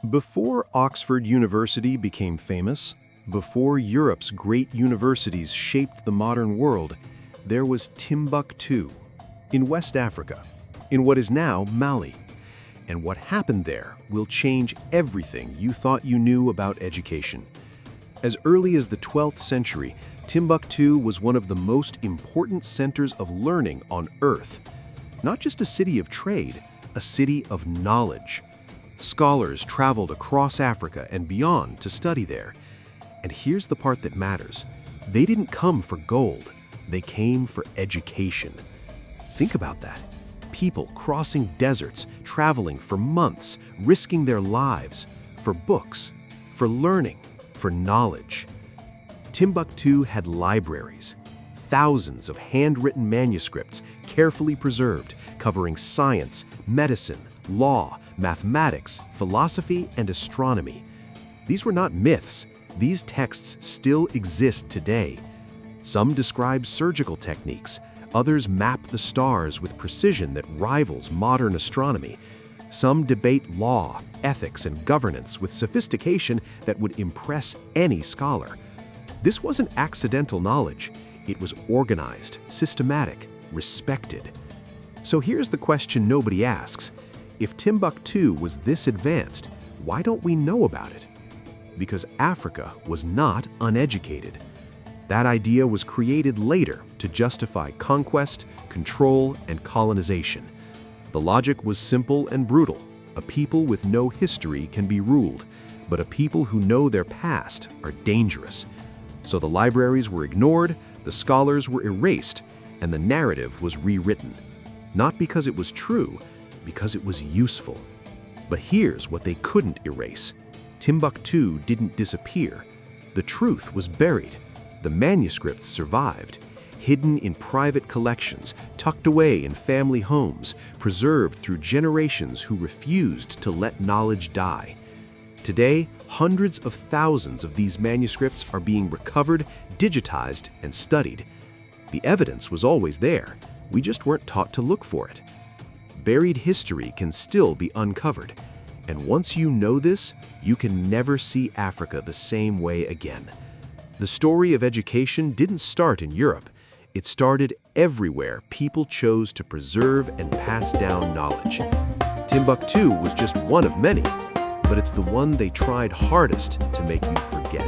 Before Oxford University became famous, before Europe's great universities shaped the modern world, there was Timbuktu, in West Africa, in what is now Mali. And what happened there will change everything you thought you knew about education. As early as the 12th century, Timbuktu was one of the most important centers of learning on Earth. Not just a city of trade, a city of knowledge. Scholars traveled across Africa and beyond to study there. And here's the part that matters. They didn't come for gold. They came for education. Think about that. People crossing deserts, traveling for months, risking their lives for books, for learning, for knowledge. Timbuktu had libraries, thousands of handwritten manuscripts carefully preserved, covering science, medicine, law, mathematics, philosophy, and astronomy. These were not myths. These texts still exist today. Some describe surgical techniques. Others map the stars with precision that rivals modern astronomy. Some debate law, ethics, and governance with sophistication that would impress any scholar. This wasn't accidental knowledge. It was organized, systematic, respected. So here's the question nobody asks. If Timbuktu was this advanced, why don't we know about it? Because Africa was not uneducated. That idea was created later to justify conquest, control, and colonization. The logic was simple and brutal. A people with no history can be ruled, but a people who know their past are dangerous. So the libraries were ignored, the scholars were erased, and the narrative was rewritten. Not because it was true, because it was useful. But here's what they couldn't erase. Timbuktu didn't disappear. The truth was buried. The manuscripts survived, hidden in private collections, tucked away in family homes, preserved through generations who refused to let knowledge die. Today, hundreds of thousands of these manuscripts are being recovered, digitized, and studied. The evidence was always there. We just weren't taught to look for it. Buried history can still be uncovered. And once you know this, you can never see Africa the same way again. The story of education didn't start in Europe. It started everywhere people chose to preserve and pass down knowledge. Timbuktu was just one of many, but it's the one they tried hardest to make you forget.